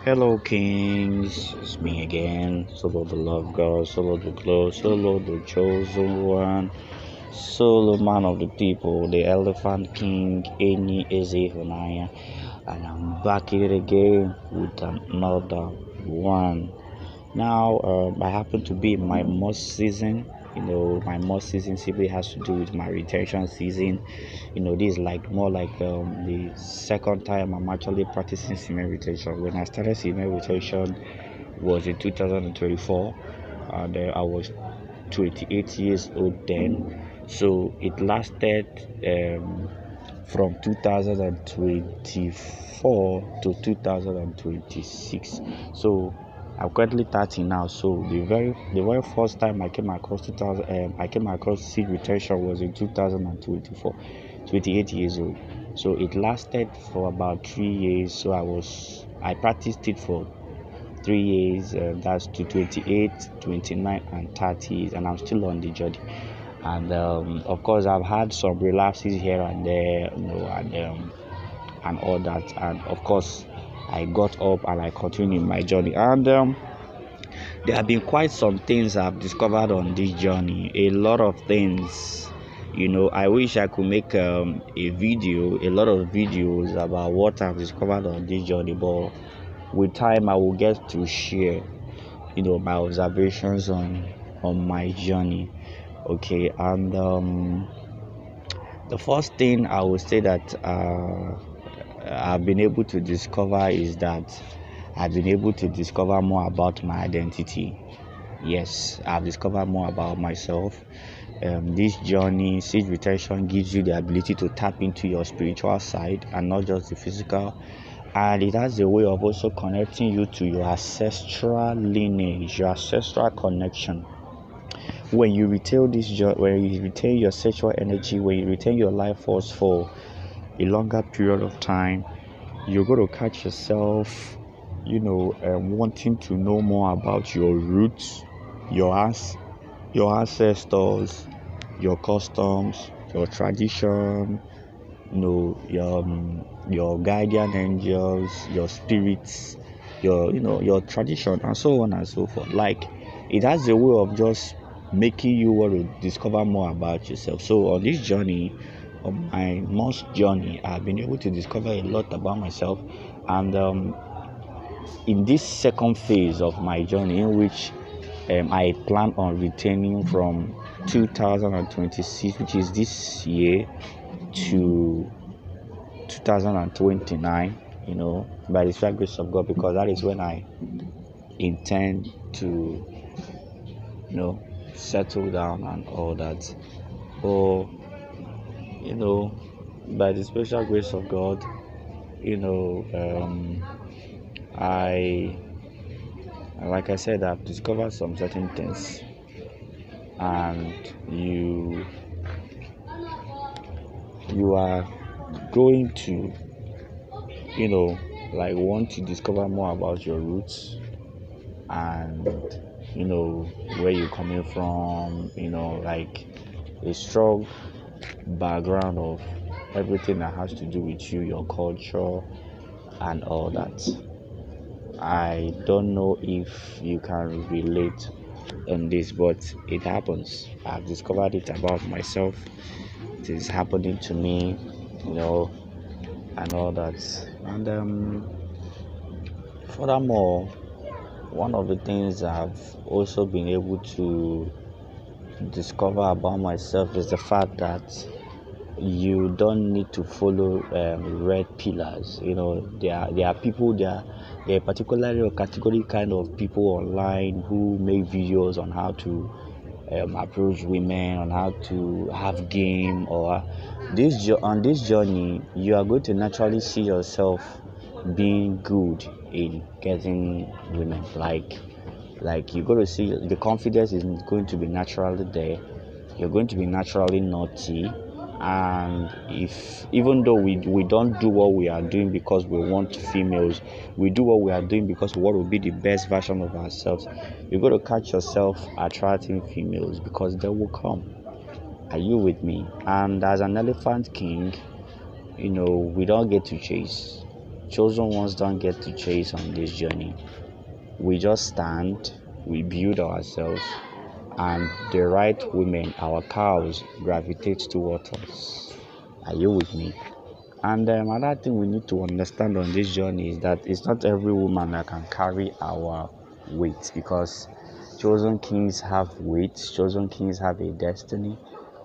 Hello, Kings. It's me again. Solo the love God, solo the glow, solo the chosen one, solo man of the people, the elephant king, Eni Ezehunaya. And I'm back here again with another one. Now, I happen to be in my most season. My most season simply has to do with my retention season. This is like more like the second time I'm actually practicing semen retention. When I started semen retention was in 2024, and I was 28 years old then. So it lasted from 2024 to 2026. So I'm currently 30 now. So the very first time I came across 2000 I came across seed retention was in 2024, 28 years old. So it lasted for about 3 years. So I practiced it for 3 years. That's to 28, 29, and 30 years, and I'm still on the journey. And of course, I've had some relapses here and there, and all that. And of course, I got up and I continued my journey. And there have been quite some things I've discovered on this journey. A lot of things. I wish I could make a lot of videos about what I've discovered on this journey, but with time I will get to share, my observations on my journey. Okay, and the first thing I would say that I've been able to discover is that I've been able to discover more about my identity. Yes, I've discovered more about myself. This journey, seed retention, gives you the ability to tap into your spiritual side and not just the physical. And it has a way of also connecting you to your ancestral lineage, your ancestral connection. When you retain your sexual energy, when you retain your life force for a longer period of time, you're going to catch yourself, wanting to know more about your roots, your ancestors, your customs, your tradition, your guardian angels, your spirits, your tradition, and so on and so forth. Like, it has a way of just making you want to discover more about yourself. So on this journey, on my most journey, I've been able to discover a lot about myself. And in this second phase of my journey, in which I plan on retaining from 2026, which is this year, to 2029, by the sheer grace of God, because that is when I intend to, settle down and all that. Or, by the special grace of God, I, like I said, I've discovered some certain things, and you are going to, want to discover more about your roots and, where you're coming from, like a strong background of everything that has to do with you, your culture, and all that. I don't know if you can relate on this, but it happens. I've discovered it about myself. It is happening to me, and all that. And furthermore, one of the things I've also been able to discover about myself is the fact that you don't need to follow red pillars. There are people, there are particularly a category kind of people online who make videos on how to approach women, on how to have game, or on this journey you are going to naturally see yourself being good in getting women. Like you're going to see the confidence is going to be naturally there. You're going to be naturally naughty. And even though we don't do what we are doing because we want females, we do what we are doing because we want to be the best version of ourselves. You're going to catch yourself attracting females because they will come. Are you with me? And as an elephant king, we don't get to chase. chosen ones don't get to chase on this journey. We just stand, we build ourselves, and the right women, our cows, gravitate towards us. Are you with me? And another thing we need to understand on this journey is that it's not every woman that can carry our weight, because chosen kings have weight, chosen kings have a destiny,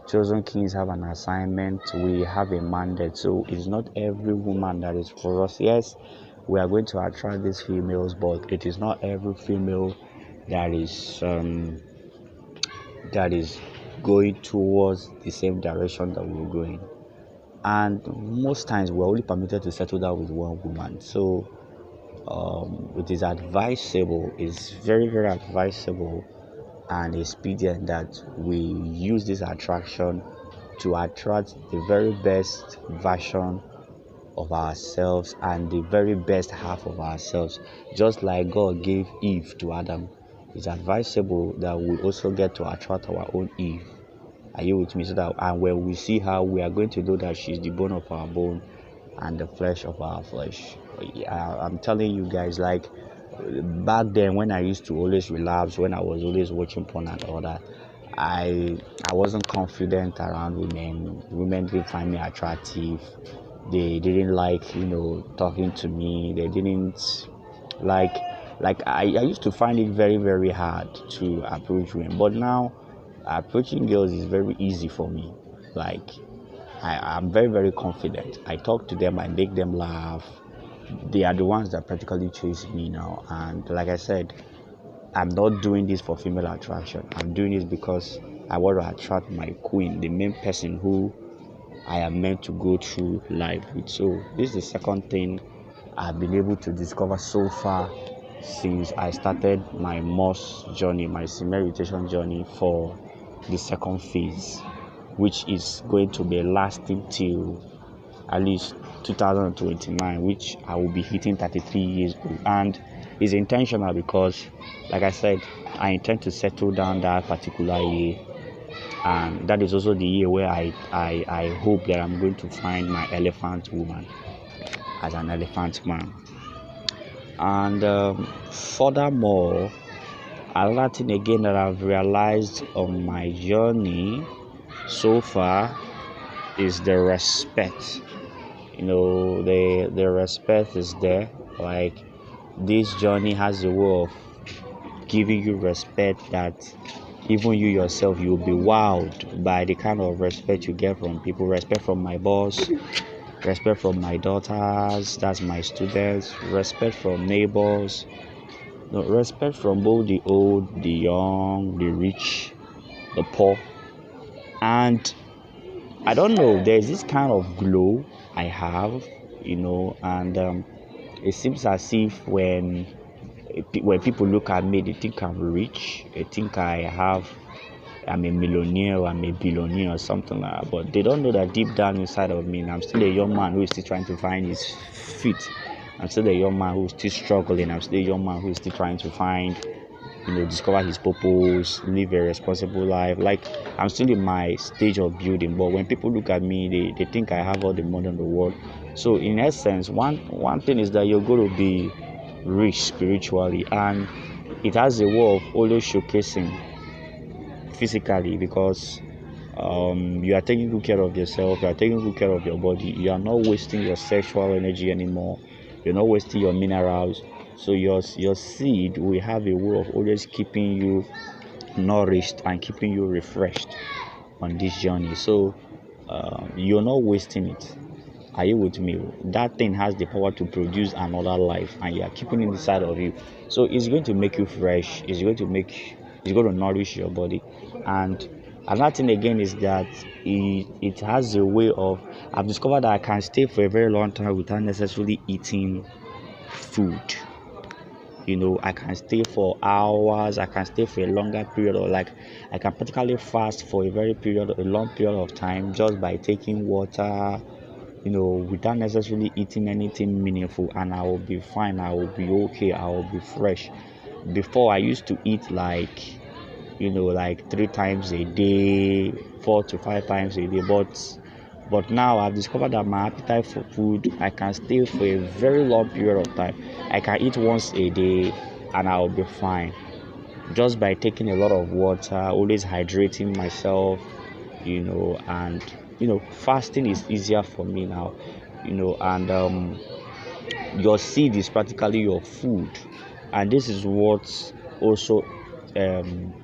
chosen kings have an assignment, we have a mandate. So it's not every woman that is for us. Yes, we are going to attract these females, but it is not every female that is going towards the same direction that we're going. And most times we're only permitted to settle down with one woman. So it is advisable, it's very, very advisable and expedient that we use this attraction to attract the very best version of ourselves and the very best half of ourselves. Just like God gave Eve to Adam, it's advisable that we also get to attract our own Eve. Are you with me? So that, and when we see her, we are going to know that she's the bone of our bone and the flesh of our flesh. I'm telling you guys, like back then when I used to always relapse, when I was always watching porn and all that, I wasn't confident around women. Women didn't find me attractive. They didn't like, talking to me. They didn't like I used to find it very, very hard to approach women. But now approaching girls is very easy for me. Like I'm very, very confident. I talk to them, I make them laugh. They are the ones that practically chase me now. And like I said, I'm not doing this for female attraction. I'm doing this because I want to attract my queen, the main person who I am meant to go through life with. So this is the second thing I've been able to discover so far since I started my MUSTH journey, my meditation journey for the second phase, which is going to be lasting till at least 2029, which I will be hitting 33 years old. And it's intentional because, like I said, I intend to settle down that particular year, and that is also the year where I hope that I'm going to find my elephant woman as an elephant man. And furthermore, another thing again that I've realized on my journey so far is the respect. The respect is there. Like, this journey has a way of giving you respect that even you yourself, you'll be wowed by the kind of respect you get from people. Respect from my boss, respect from my daughters, that's my students, respect from neighbors, respect from both the old, the young, the rich, the poor. And I don't know, there's this kind of glow I have, and it seems as if when people look at me, they think I'm rich, they think I'm a millionaire, I'm a billionaire or something like that. But they don't know that deep down inside of me, I'm still a young man who is still trying to find his feet. I'm still a young man who is still struggling. I'm still a young man who is still trying to find, discover his purpose, live a responsible life. Like, I'm still in my stage of building. But when people look at me, they think I have all the money in the world. So in essence, one thing is that you're going to be rich spiritually, and it has a way of always showcasing physically, because you are taking good care of yourself, you are taking good care of your body, you are not wasting your sexual energy anymore, you're not wasting your minerals. So your seed will have a way of always keeping you nourished and keeping you refreshed on this journey. So you're not wasting it. Are you with me? That thing has the power to produce another life, and you are keeping it inside of you. So it's going to make you fresh. It's going to nourish your body. And another thing again is that it has a way of, I've discovered that I can stay for a very long time without necessarily eating food. I can stay for hours, I can stay for a longer period, or like I can particularly fast for a long period of time just by taking water, without necessarily eating anything meaningful, and I will be fine, I will be okay, I will be fresh. Before, I used to eat like 3 times a day, 4 to 5 times a day, but But now I've discovered that my appetite for food, I can stay for a very long period of time. I can eat once a day and I'll be fine. Just by taking a lot of water, always hydrating myself, and fasting is easier for me now, and your seed is practically your food, and this is what also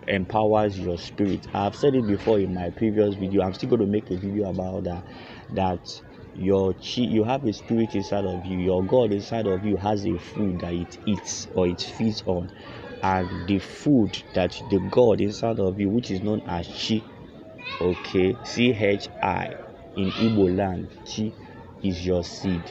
empowers your spirit. I've said it before in my previous video. I'm still going to make a video about that you have a spirit inside of you. Your God inside of you has a food that it eats or it feeds on, and the food that the God inside of you, which is known as chi, okay, chi in Igbo land, chi is your seed.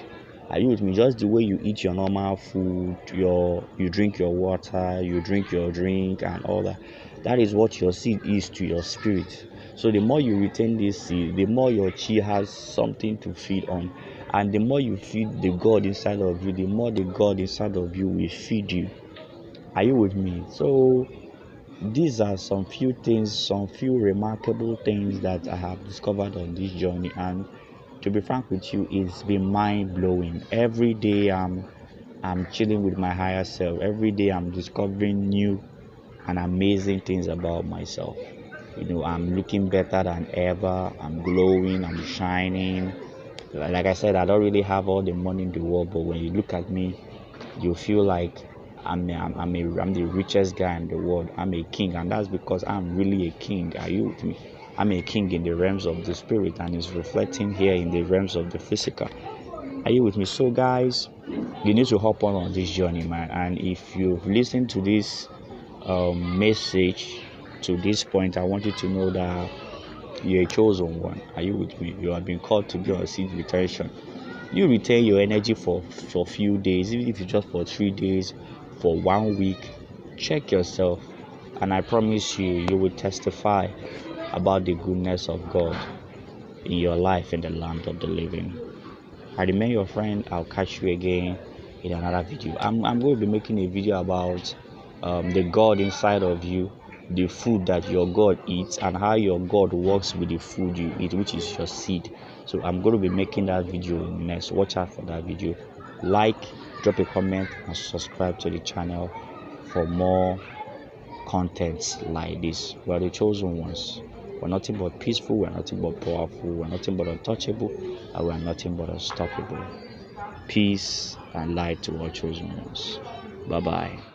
Are you with me? Just the way you eat your normal food, you drink your water, you drink your drink and all that. That is what your seed is to your spirit. So the more you retain this seed, the more your chi has something to feed on. And the more you feed the God inside of you, the more the God inside of you will feed you. Are you with me? So these are some few remarkable things that I have discovered on this journey, and to be frank with you, it's been mind-blowing. Every day I'm chilling with my higher self. Every day I'm discovering new and amazing things about myself. I'm looking better than ever. I'm glowing, I'm shining. Like I said, I don't really have all the money in the world, but when you look at me, you feel like I'm the richest guy in the world. I'm a king, and that's because I'm really a king. Are you with me? I'm a king in the realms of the spirit, and it's reflecting here in the realms of the physical. Are you with me? So guys, you need to hop on this journey, man. And if you've listened to this message to this point, I want you to know that you're a chosen one. Are you with me? You have been called to be on seed retention. You retain your energy for a few days, even if it's just for 3 days, for 1 week. Check yourself, and I promise you will testify about the goodness of God in your life in the land of the living. I remain your friend. I'll catch you again in another video. I'm going to be making a video about the God inside of you, the food that your God eats, and how your God works with the food you eat, which is your seed. So I'm going to be making that video next. Watch out for that video. Like, drop a comment, and subscribe to the channel for more contents like this. We are the chosen ones. We're nothing but peaceful, we're nothing but powerful, we're nothing but untouchable, and we're nothing but unstoppable. Peace and light to all chosen ones. Bye bye.